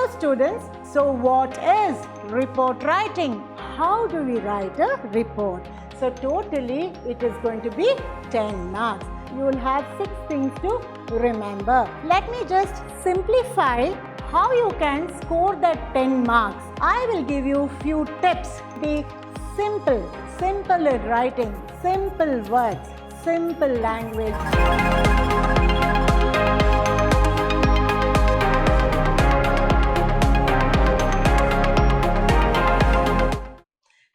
Hello students, so what is report writing? How do we write a report? So totally it is going to be 10 marks. You will have 6 things to remember. Let me just simplify how you can score that 10 marks. I will give you few tips. Be simple in writing, simple words, simple language.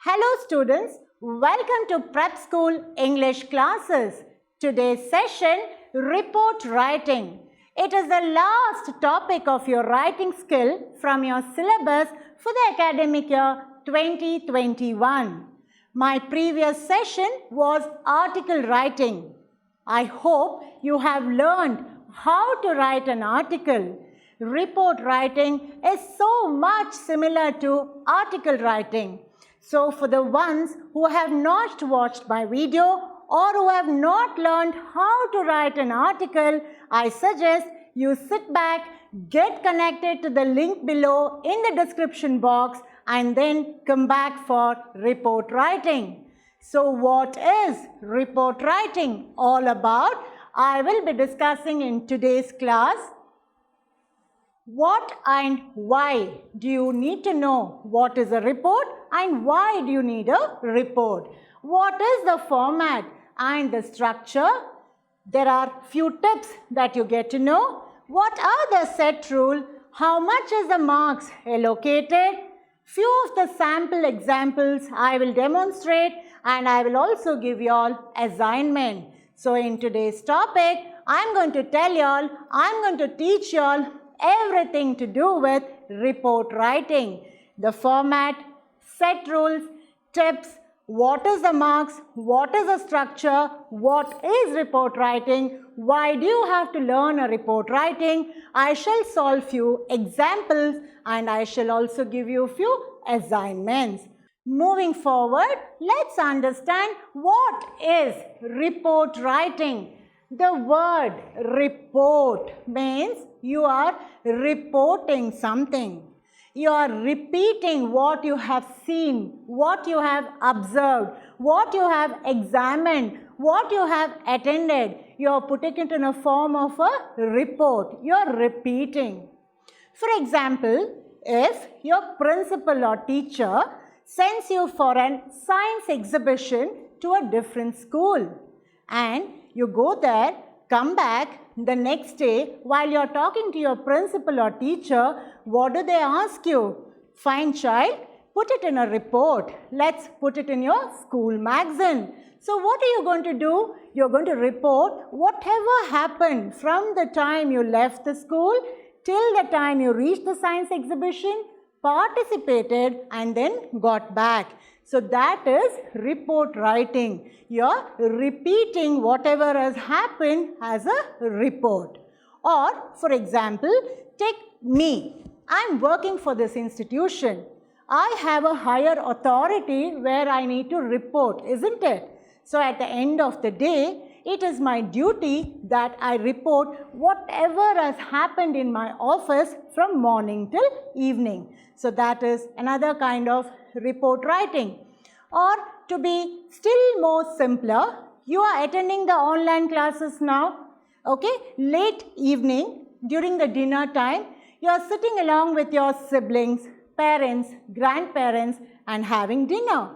Hello students, welcome to Prep School English classes. Today's session, report writing. It is the last topic of your writing skill from your syllabus for the academic year 2021. My previous session was article writing. I hope you have learned how to write an article. Report writing is so much similar to article writing. So for the ones who have not watched my video or who have not learned how to write an article, I suggest you sit back, get connected to the link below in the description box and then come back for report writing. So what is report writing all about? I will be discussing in today's class. What and why do you need to know what is a report and why do you need a report? What is the format and the structure? There are few tips that you get to know. What are the set rules? How much is the marks allocated? Few of the sample examples I will demonstrate and I will also give you all assignment. So in today's topic, I'm going to tell you all, I'm going to teach you all everything to do with report writing. The format, set rules, tips, what is the marks, what is the structure, what is report writing, why do you have to learn a report writing. I shall solve few examples and I shall also give you a few assignments. Moving forward, let's understand what is report writing. The word report means you are reporting something. You are repeating what you have seen, what you have observed, what you have examined, what you have attended. You are putting it in a form of a report. You are repeating. For example, if your principal or teacher sends you for a science exhibition to a different school and you go there, come back the next day, while you are talking to your principal or teacher, what do they ask you? Fine child, put it in a report. Let's put it in your school magazine. So what are you going to do? You're going to report whatever happened from the time you left the school till the time you reached the science exhibition, participated and then got back. So that is report writing. You're repeating whatever has happened as a report. Or for example, take me. I'm working for this institution. I have a higher authority where I need to report, isn't it? So at the end of the day, it is my duty that I report whatever has happened in my office from morning till evening. So that is another kind of report writing. Or to be still more simpler, you are attending the online classes now. Okay, late evening during the dinner time, you are sitting along with your siblings, parents, grandparents and having dinner.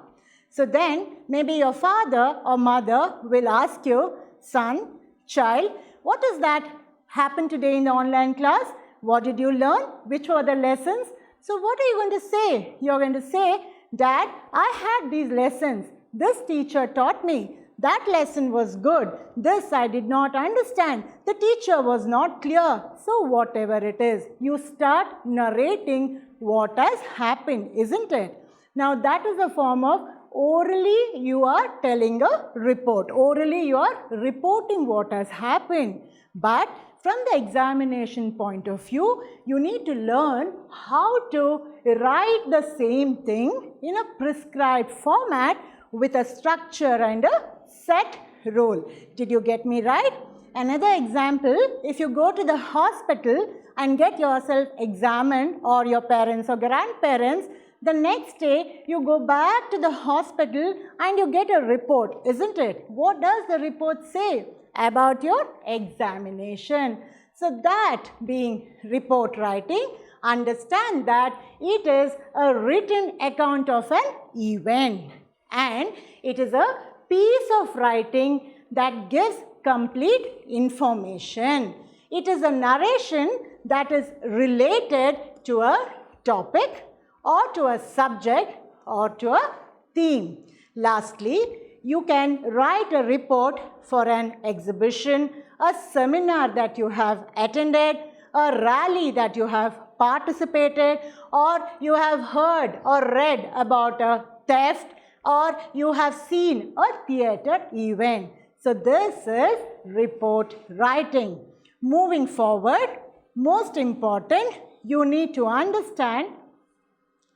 So then maybe your father or mother will ask you, son, child, what is that happened today in the online class? What did you learn? Which were the lessons? So what are you going to say? You're going to say, Dad, I had these lessons. This teacher taught me. That lesson was good. This I did not understand. The teacher was not clear. So whatever it is, you start narrating what has happened, isn't it? Now that is a form of orally you are telling a report. Orally you are reporting what has happened. But from the examination point of view, you need to learn how to write the same thing in a prescribed format with a structure and a set rule. Did you get me right? Another example, if you go to the hospital and get yourself examined, or your parents or grandparents, the next day you go back to the hospital and you get a report, isn't it? What does the report say about your examination? So that being report writing, understand that it is a written account of an event, and it is a piece of writing that gives complete information. It is a narration that is related to a topic or to a subject or to a theme. Lastly, you can write a report for an exhibition, a seminar that you have attended, a rally that you have participated, or you have heard or read about a theft, or you have seen a theatre event. So this is report writing. Moving forward, most important, you need to understand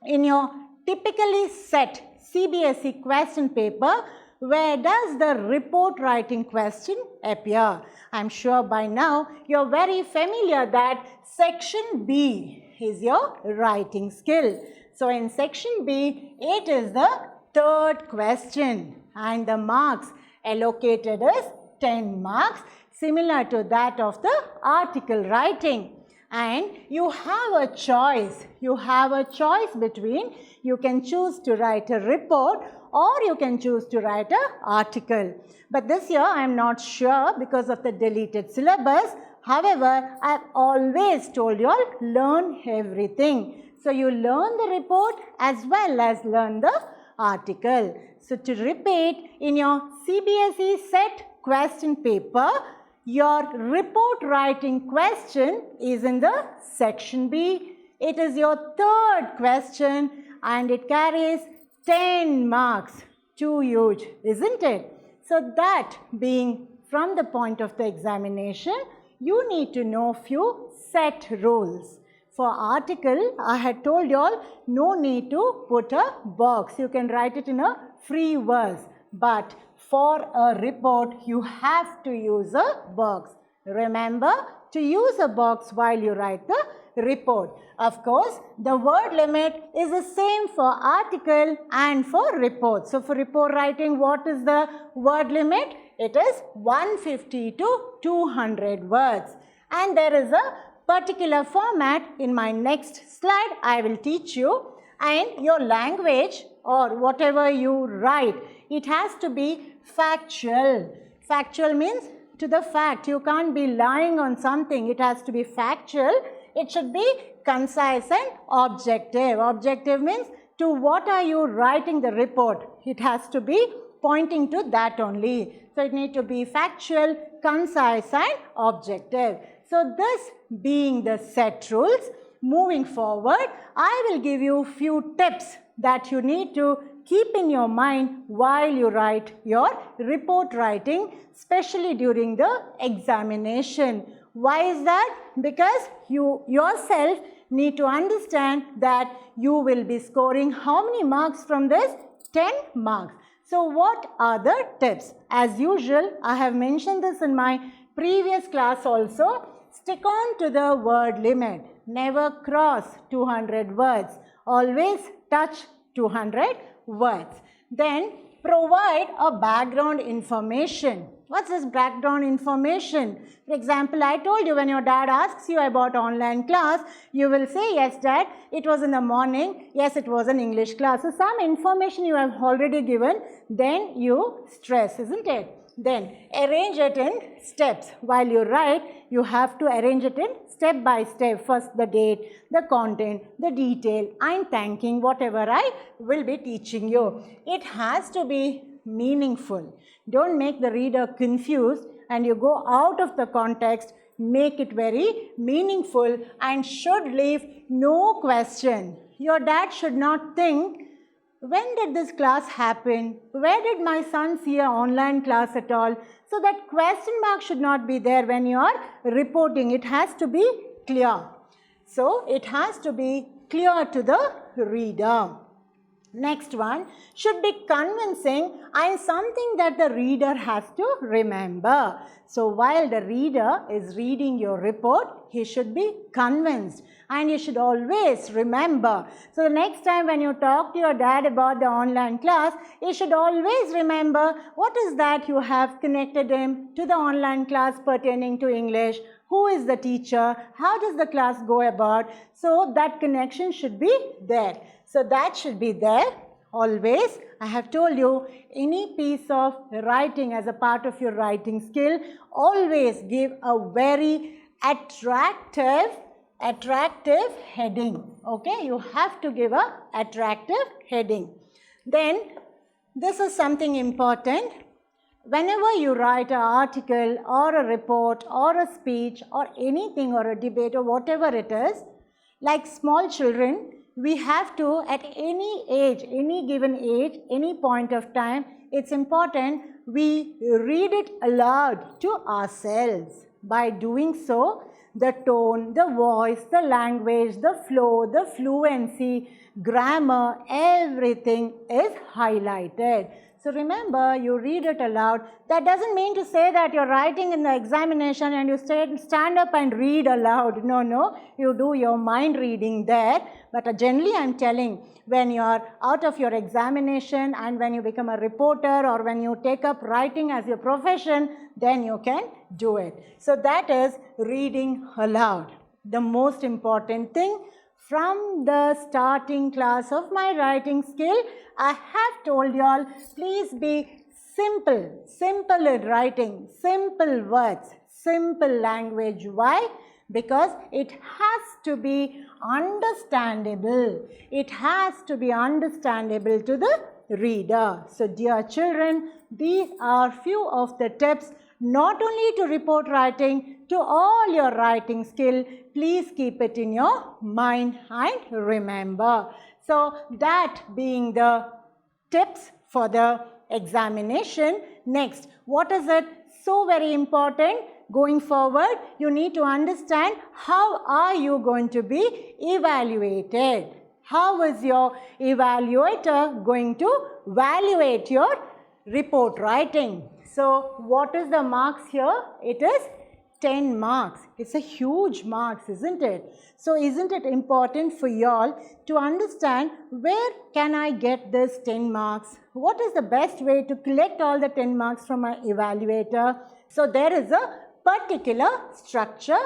in your typically set CBSE question paper, where does the report writing question appear? I'm sure by now you're very familiar that section B is your writing skill. So in section B, it is the third question, and the marks allocated is 10 marks, similar to that of the article writing. And you have a choice. You have a choice between, you can choose to write a report or you can choose to write an article. But this year I am not sure because of the deleted syllabus. However, I have always told you all, learn everything. So you learn the report as well as learn the article. So to repeat, in your CBSE set question paper, your report writing question is in the section B. It is your third question and it carries 10 marks. Too huge, isn't it? So that being from the point of the examination, you need to know few set rules. For article, I had told you all, no need to put a box. You can write it in a free verse. But for a report, you have to use a box. Remember to use a box while you write the report. Of course, the word limit is the same for article and for report. So for report writing, what is the word limit? It is 150 to 200 words. And there is a particular format in my next slide I will teach you. And your language or whatever you write, it has to be factual. Factual means to the fact. You can't be lying on something. It has to be factual. It should be concise and objective. Objective means to what are you writing the report. It has to be pointing to that only. So it needs to be factual, concise and objective. So this being the set rules, moving forward, I will give you few tips that you need to keep in your mind while you write your report writing, especially during the examination. Why is that? Because you yourself need to understand that you will be scoring how many marks from this? 10 marks. So what are the tips? As usual, I have mentioned this in my previous class also. Stick on to the word limit. Never cross 200 words. Always touch 200 words. Then provide a background information. What's this background information? For example, I told you when your dad asks you about online class, you will say, yes dad, it was in the morning. Yes, it was an English class. So some information you have already given, then you stress, isn't it? Then arrange it in steps. While you write, you have to arrange it in step by step. First the date, the content, the detail, and thanking whatever I will be teaching you. It has to be meaningful. Don't make the reader confused and you go out of the context. Make it very meaningful and should leave no question. Your dad should not think, when did this class happen? Where did my son see an online class at all? So that question mark should not be there when you are reporting. It has to be clear. So it has to be clear to the reader. Next one should be convincing and something that the reader has to remember. So while the reader is reading your report, he should be convinced and you should always remember. So the next time when you talk to your dad about the online class, you should always remember what is that you have connected him to the online class pertaining to English. Who is the teacher? How does the class go about? So that connection should be there. So that should be there always. I have told you, any piece of writing as a part of your writing skill, always give a very attractive heading. Okay, you have to give a attractive heading. Then this is something important. Whenever you write an article or a report or a speech or anything or a debate or whatever it is, like small children, we have to, at any age, any given age, any point of time, it's important we read it aloud to ourselves. By doing so, the tone, the voice, the language, the flow, the fluency, grammar, everything is highlighted. So remember, you read it aloud. That doesn't mean to say that you're writing in the examination and you stand up and read aloud. No, you do your mind reading there. But generally I'm telling, when you're out of your examination and when you become a reporter or when you take up writing as your profession, then you can do it. So that is reading aloud. The most important thing. From the starting class of my writing skill, I have told you all, please be simple in writing, simple words, simple language. Why? Because it has to be understandable. It has to be understandable to the reader. So dear children, these are few of the tips, not only to report writing, to all your writing skill. Please keep it in your mind and remember. So that being the tips for the examination. Next, what is it? So very important. Going forward, you need to understand how are you going to be evaluated. How is your evaluator going to evaluate your report writing? So what is the marks here? It is 10 marks. It's a huge marks, isn't it? So isn't it important for y'all to understand where can I get this 10 marks? What is the best way to collect all the 10 marks from my evaluator? So there is a particular structure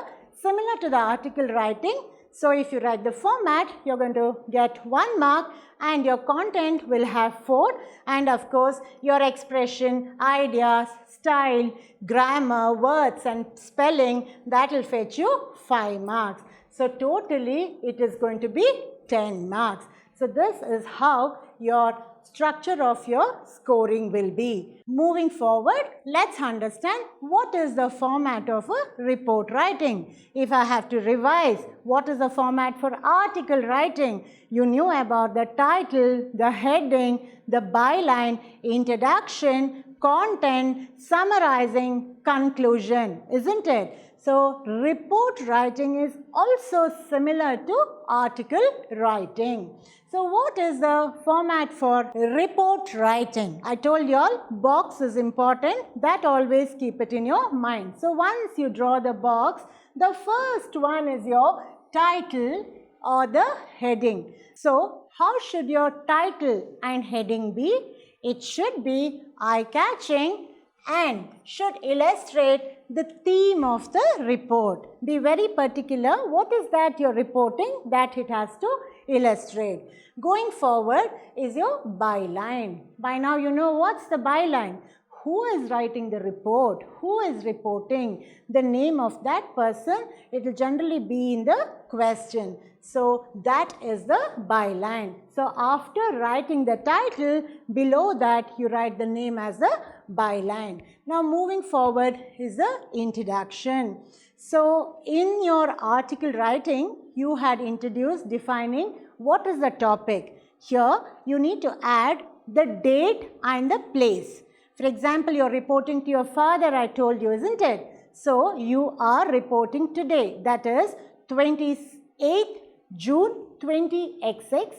similar to the article writing. So if you write the format, you're going to get 1 mark and your content will have 4. And of course, your expression, ideas, style, grammar, words and spelling, that will fetch you 5 marks. So totally, it is going to be 10 marks. So this is how your structure of your scoring will be. Moving forward, let's understand what is the format of a report writing. If I have to revise, what is the format for article writing? You knew about the title, the heading, the byline, introduction, content, summarizing, conclusion, isn't it? So report writing is also similar to article writing. So what is the format for report writing? I told you all, box is important. That always keep it in your mind. So once you draw the box, the first one is your title or the heading. So how should your title and heading be? It should be eye-catching and should illustrate the theme of the report. Be very particular. What is that you're reporting that it has to illustrate. Going forward is your byline. By now you know what's the byline. Who is writing the report? Who is reporting? The name of that person, it will generally be in the question. So that is the byline. So after writing the title, below that you write the name as the byline. Now moving forward is the introduction. So in your article writing, you had introduced defining what is the topic. Here you need to add the date and the place. For example, you're reporting to your father, I told you, isn't it? So you are reporting today, that is 28th June 20XX,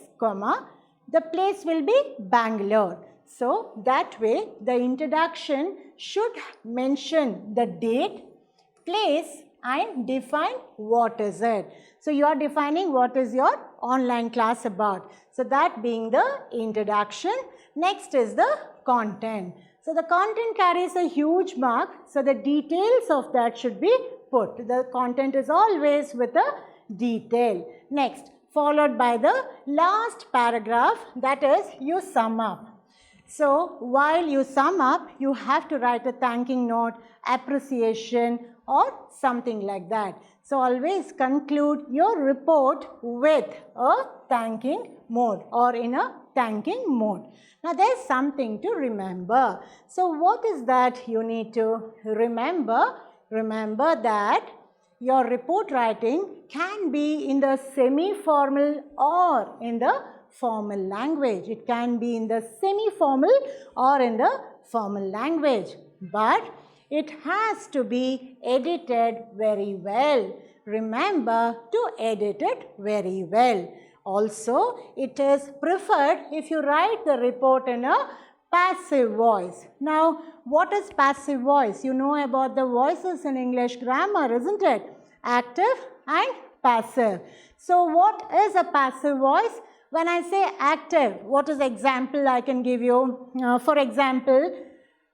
The place will be Bangalore. So that way the introduction should mention the date, place and define what is it. So you are defining what is your online class about. So that being the introduction. Next is the content. So the content carries a huge mark. So the details of that should be put. The content is always with a detail. Next, followed by the last paragraph, that is you sum up. So while you sum up, you have to write a thanking note, appreciation or something like that. So always conclude your report with a thanking mode or in a thanking mode. Now there is something to remember. So what is that you need to remember? Remember that your report writing can be in the semi-formal or in the formal language. It can be in the semi-formal or in the formal language. But it has to be edited very well. Remember to edit it very well. Also, it is preferred if you write the report in a passive voice. Now, what is passive voice? You know about the voices in English grammar, isn't it? Active and passive. So, what is a passive voice? When I say active, what is the example I can give you? For example,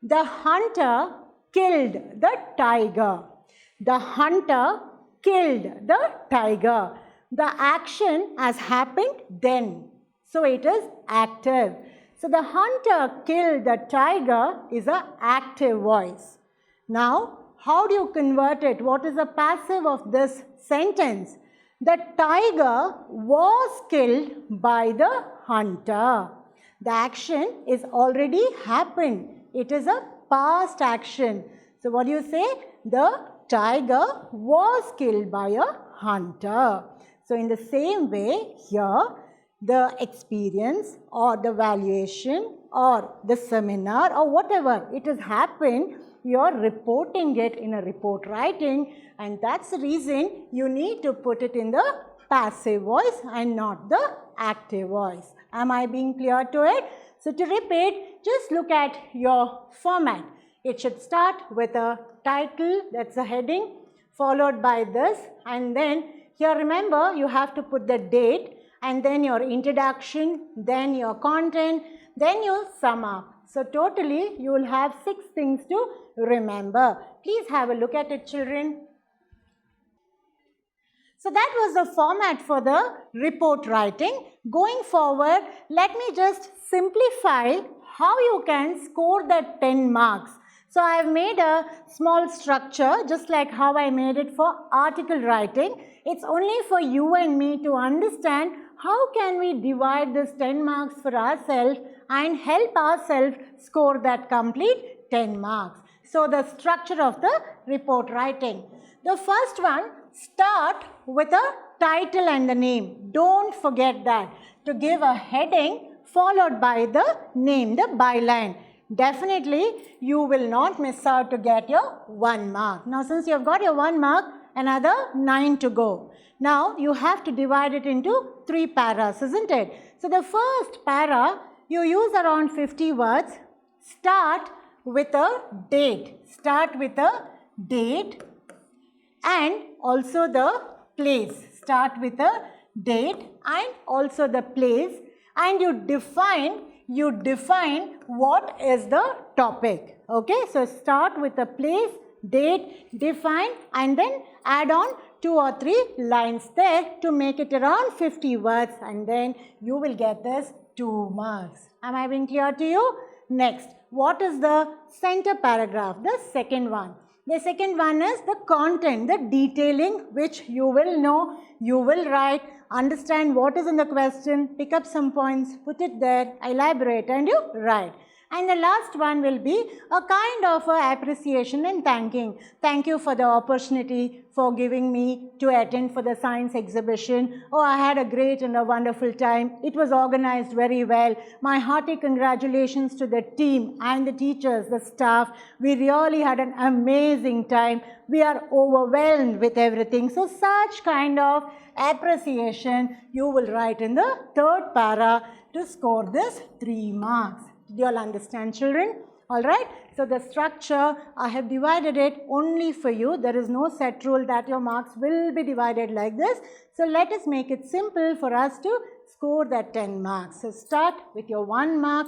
the hunter killed the tiger. The hunter killed the tiger. The action has happened then. So it is active. So the hunter killed the tiger is an active voice. Now, how do you convert it? What is the passive of this sentence? The tiger was killed by the hunter. The action is already happened. It is a past action. So what do you say? The tiger was killed by a hunter. So in the same way here, the experience or the valuation or the seminar or whatever it has happened, you are reporting it in a report writing, and that's the reason you need to put it in the passive voice and not the active voice. Am I being clear to it? So to repeat, just look at your format. It should start with a title, that's a heading, followed by this, and then here remember you have to put the date and then your introduction, then your content, then you sum up. So totally you will have 6 things to remember. Please have a look at it, children. So that was the format for the report writing. Going forward, let me just simplify how you can score the 10 marks. So I have made a small structure just like how I made it for article writing. It's only for you and me to understand how can we divide this 10 marks for ourselves and help ourselves score that complete 10 marks. So the structure of the report writing. The first one, start with a title and the name. Don't forget that. To give a heading followed by the name, the byline. Definitely you will not miss out to get your 1 mark. Now since you have got your 1 mark, another 9 to go. Now you have to divide it into 3 paras, isn't it? So the first para, you use around 50 words. Start with a date. Start with a date and also the place. Start with a date and also the place, and you define what is the topic. Okay, so start with a place, date, define, and then add on 2 or 3 lines there to make it around 50 words, and then you will get this 2 marks. Am I being clear to you? Next, what is the center paragraph? The second one. The second one is the content, the detailing, which you will know, you will write, understand what is in the question, pick up some points, put it there, elaborate, and you write. And the last one will be a kind of appreciation and thanking. Thank you for the opportunity for giving me to attend for the science exhibition. Oh, I had a great and a wonderful time. It was organized very well. My hearty congratulations to the team and the teachers, the staff. We really had an amazing time. We are overwhelmed with everything. So such kind of appreciation you will write in the third para. to score this 3 marks. Did you all understand, children? Alright, so the structure, I have divided it only for you. There is no set rule that your marks will be divided like this. So let us make it simple for us to score that 10 marks. So start with your 1 mark,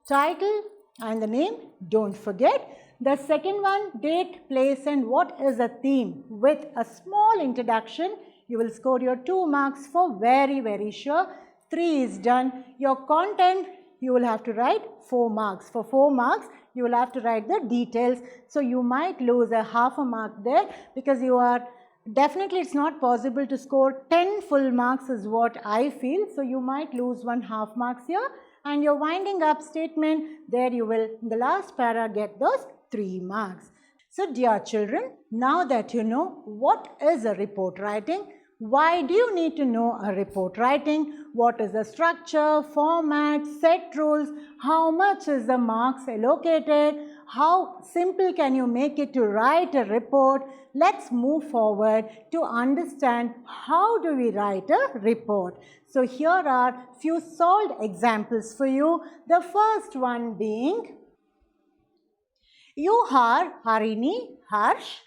title and the name, don't forget. The second one, date, place and what is the theme. With a small introduction, you will score your 2 marks for very sure. 3 is done. Your content, you will have to write 4 marks. For 4 marks, you will have to write the details. So you might lose a half a mark there because you are definitely, it's not possible to score 10 full marks is what I feel. So you might lose 1/2 marks here. And your winding up statement, there you will, in the last para, get those 3 marks. So dear children, now that you know what is a report writing, why do you need to know a report writing? What is the structure, format, set rules? How much is the marks allocated? How simple can you make it to write a report? Let's move forward to understand how do we write a report. So here are few solved examples for you. The first one being, you are Harini Harsh,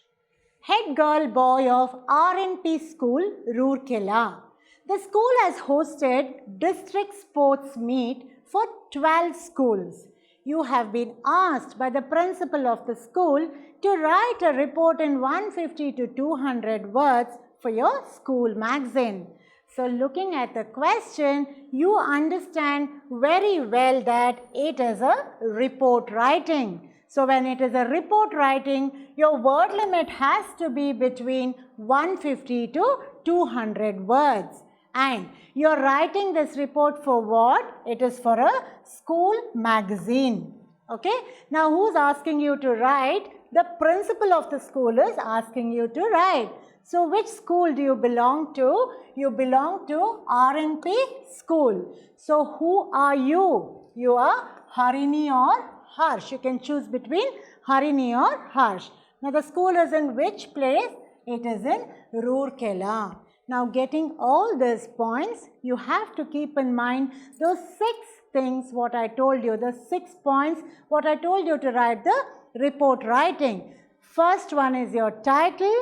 head girl boy of RNP School, Roorkela. The school has hosted district sports meet for 12 schools. You have been asked by the principal of the school to write a report in 150 to 200 words for your school magazine. So looking at the question, you understand very well that it is a report writing. So when it is a report writing, your word limit has to be between 150 to 200 words. And you're writing this report for what? It is for a school magazine. Okay? Now who's asking you to write? The principal of the school is asking you to write. So which school do you belong to? You belong to RNP school. So who are you? You are Harini or Harsh. You can choose between Harini or Harsh. Now the school is in which place? It is in Roorkela. Now getting all these points, you have to keep in mind those 6 things what I told you, the 6 points what I told you to write the report writing. First one is your title,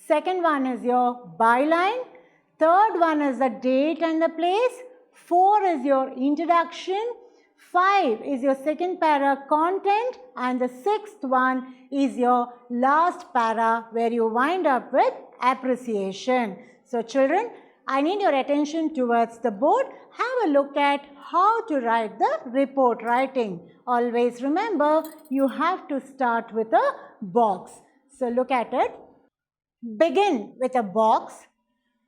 second one is your byline, third one is the date and the place, 4 is your introduction, 5 is your second para content and the 6th one is your last para where you wind up with appreciation. So children, I need your attention towards the board. Have a look at how to write the report writing. Always remember, you have to start with a box. So look at it. Begin with a box.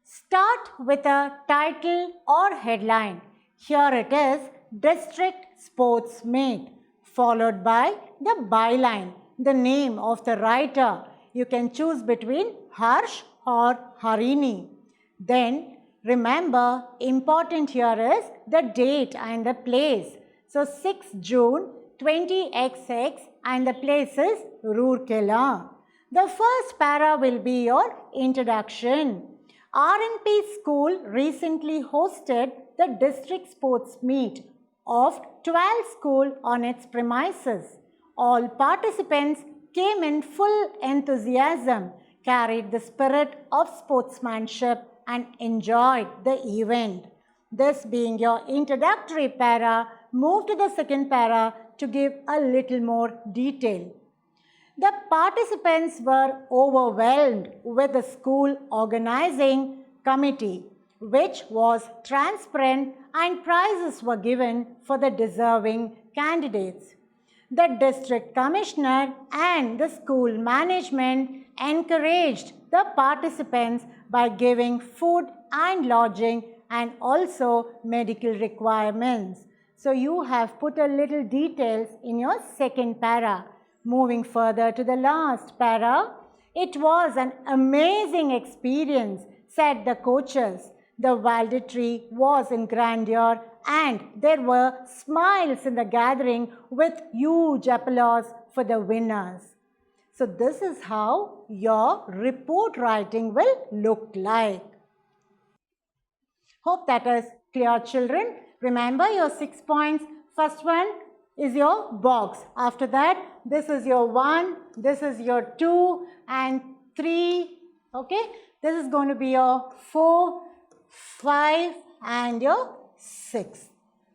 Start with a title or headline. Here it is, District Sports Meet, followed by the byline, the name of the writer. You can choose between Harsh or Harini. Then remember, important here is the date and the place. So 6 June 20XX and the place is Roorkela. The first para will be your introduction. RNP school recently hosted the district sports meet of 12 schools on its premises. All participants came in full enthusiasm, carried the spirit of sportsmanship and enjoyed the event. This being your introductory para, move to the second para to give a little more detail. The participants were overwhelmed with the school organizing committee, which was transparent and prizes were given for the deserving candidates. The district commissioner and the school management encouraged the participants by giving food and lodging and also medical requirements. So you have put a little details in your second para. Moving further to the last para, it was an amazing experience, said the coaches. The valedictory was in grandeur and there were smiles in the gathering with huge applause for the winners. So this is how your report writing will look like. Hope that is clear, children. Remember your 6 points. First one is your box. After that, this is your 1, this is your 2 and 3. Okay, this is going to be your 4, 5 and your 6.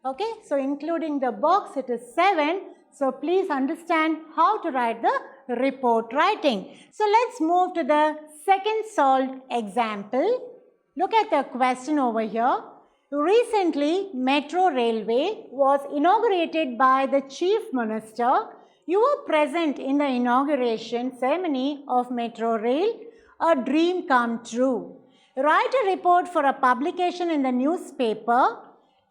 Okay, so including the box it is 7. So please understand how to write the report writing. So let's move to the second solved example. Look at the question over here. Recently, Metro Railway was inaugurated by the Chief Minister. You were present in the inauguration ceremony of Metro Rail, a dream come true. Write a report for a publication in the newspaper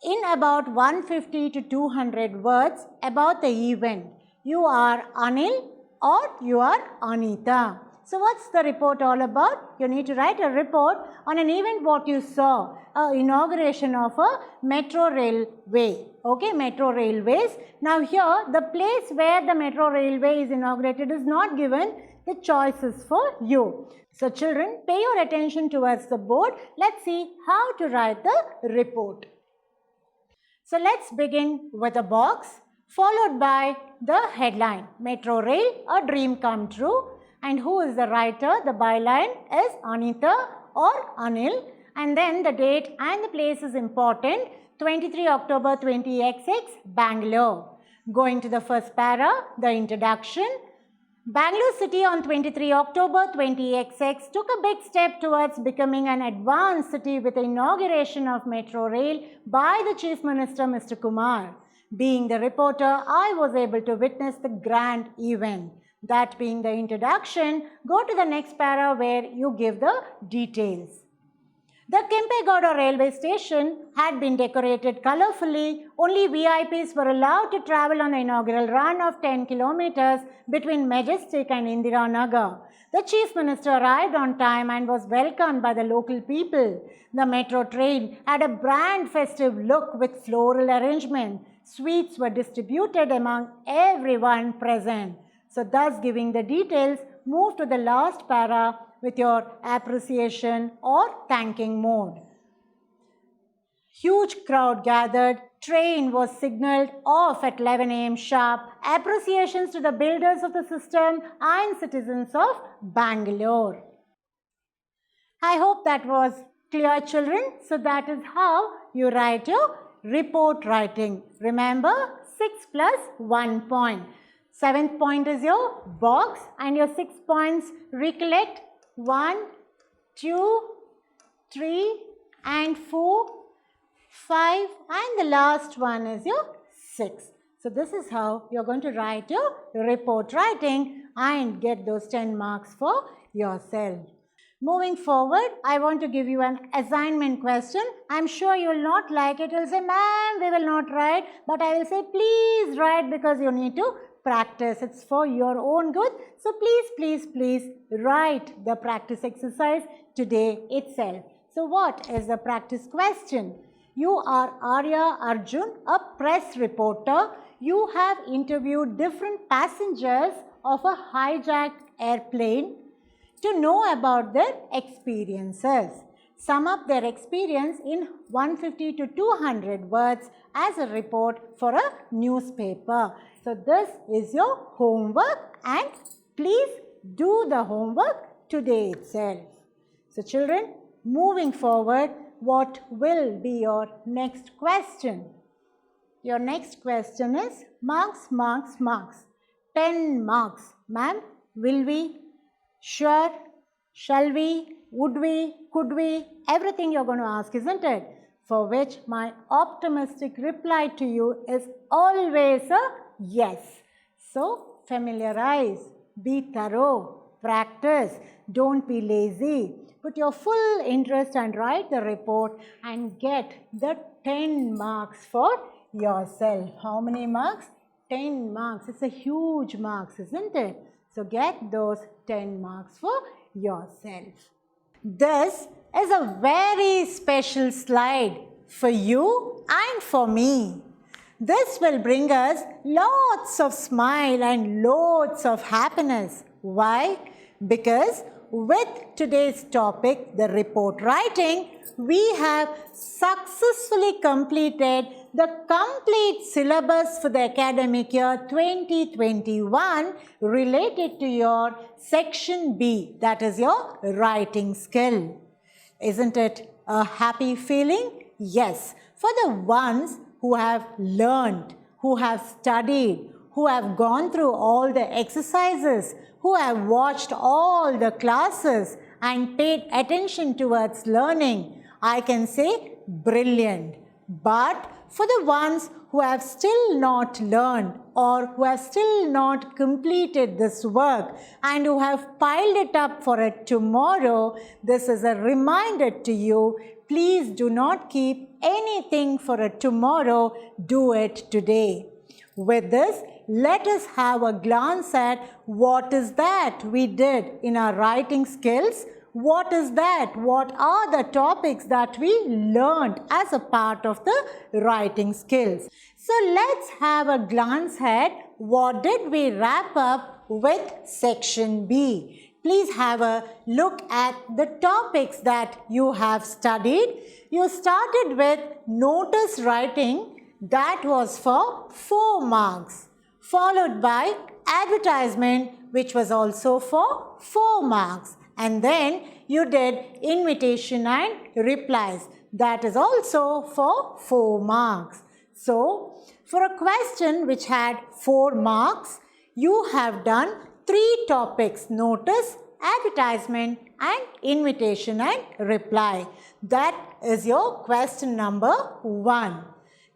in about 150 to 200 words about the event. You are Anil or you are Anita. So what's the report all about? You need to write a report on an event what you saw, inauguration of a metro railway. Okay, metro railways. Now here the place where the metro railway is inaugurated is not given. The choice is for you. So children, pay your attention towards the board. Let's see how to write the report. So let's begin with a box followed by the headline, Metro Rail, a dream come true. And who is the writer? The byline is Anita or Anil. And then the date and the place is important. 23 October 20XX, Bangalore. Going to the first para, the introduction. Bangalore city on 23 October 20XX took a big step towards becoming an advanced city with the inauguration of Metro Rail by the Chief Minister Mr. Kumar. Being the reporter, I was able to witness the grand event. That being the introduction, go to the next para where you give the details. The Kempegowda railway station had been decorated colorfully. Only VIPs were allowed to travel on the inaugural run of 10 kilometers between Majestic and Indira Nagar. The Chief Minister arrived on time and was welcomed by the local people. The metro train had a brand festive look with floral arrangement. Sweets were distributed among everyone present. So thus giving the details, move to the last para with your appreciation or thanking mode. Huge crowd gathered. Train was signalled off at 11 AM sharp. Appreciations to the builders of the system and citizens of Bangalore. I hope that was clear, children. So that is how you write your report writing. Remember, 6 plus 1 point. 7th point is your box and your 6 points recollect 1, 2, 3 and 4, 5 and the last one is your 6. So this is how you're going to write your report writing and get those 10 marks for yourself. Moving forward, I want to give you an assignment question. I'm sure you will not like it. You'll say, ma'am, we will not write. But I will say, please write because you need to practice. It's for your own good. So please write the practice exercise today itself. So what is the practice question? You are Arya Arjun, a press reporter. You have interviewed different passengers of a hijacked airplane to know about their experiences. Sum up their experience in 150 to 200 words as a report for a newspaper. So this is your homework and please do the homework today itself. So children, moving forward, what will be your next question? Your next question is marks. 10 marks. Ma'am, will we? Sure, shall we, would we, could we, everything you're going to ask, isn't it? For which my optimistic reply to you is always a yes. So familiarize, be thorough, practice, don't be lazy. Put your full interest and write the report and get the 10 marks for yourself. How many marks? 10 marks. It's a huge marks, isn't it? So get those 10 marks for yourself. This is a very special slide for you and for me. This will bring us lots of smile and loads of happiness. Why? Because with today's topic, the report writing, we have successfully completed the complete syllabus for the academic year 2021 related to your section B, that is your writing skill. Isn't it a happy feeling? Yes. For the ones who have learned, who have studied, who have gone through all the exercises, who have watched all the classes and paid attention towards learning, I can say brilliant. But for the ones who have still not learned or who have still not completed this work and who have piled it up for a tomorrow, this is a reminder to you, please do not keep anything for a tomorrow, do it today. With this, let us have a glance at what is that we did in our writing skills. What is that? What are the topics that we learned as a part of the writing skills? So let's have a glance at what did we wrap up with section B. Please have a look at the topics that you have studied. You started with notice writing, that was for 4 marks, followed by advertisement, which was also for 4 marks. And then you did invitation and replies. That is also for 4 marks. So, for a question which had 4 marks, you have done 3 topics: notice, advertisement and invitation and reply. That is your question number 1.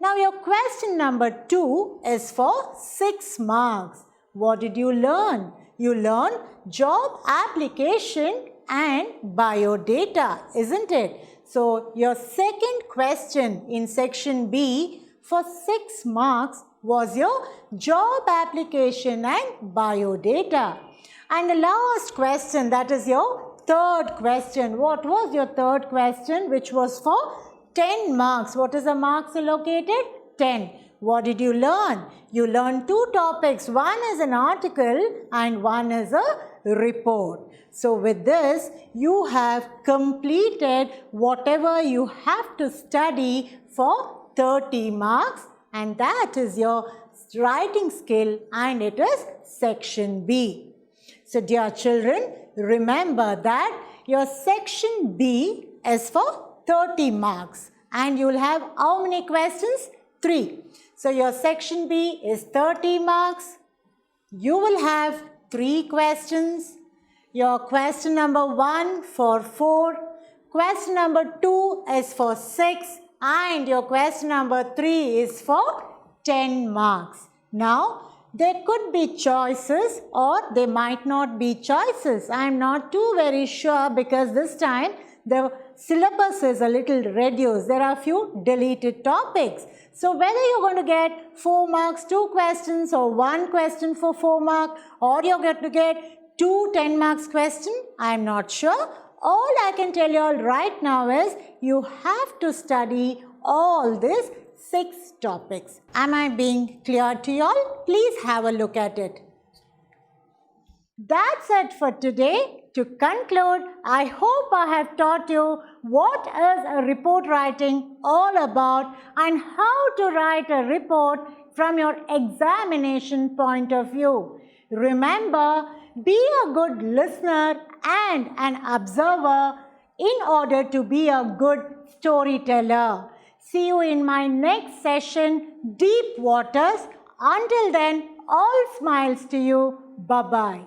Now your question number 2 is for 6 marks. What did you learn? You learned job application and biodata, isn't it? So your second question in section B for 6 marks was your job application and biodata. And the last question, that is your third question. What was your third question, which was for 10 marks? What is the marks allocated? 10. What did you learn? You learned 2 topics. One is an article and one is a report. So with this, you have completed whatever you have to study for 30 marks, and that is your writing skill, and it is section B. So dear children, remember that your section B is for 30 marks and you will have how many questions? 3. So your section B is 30 marks. You will have 3 questions. Your question number 1 for 4, question number 2 is for 6, and your question number 3 is for 10 marks. Now, there could be choices or there might not be choices. I am not too very sure because this time the syllabus is a little reduced. There are a few deleted topics. So whether you're going to get 4 marks, 2 questions, or 1 question for 4 marks, or you're going to get 2 10 marks question, I am not sure. All I can tell you all right now is you have to study all these 6 topics. Am I being clear to you all? Please have a look at it. That's it for today. To conclude, I hope I have taught you what is a report writing all about and how to write a report from your examination point of view. Remember, be a good listener and an observer in order to be a good storyteller. See you in my next session, Deep Waters. Until then, all smiles to you. Bye-bye.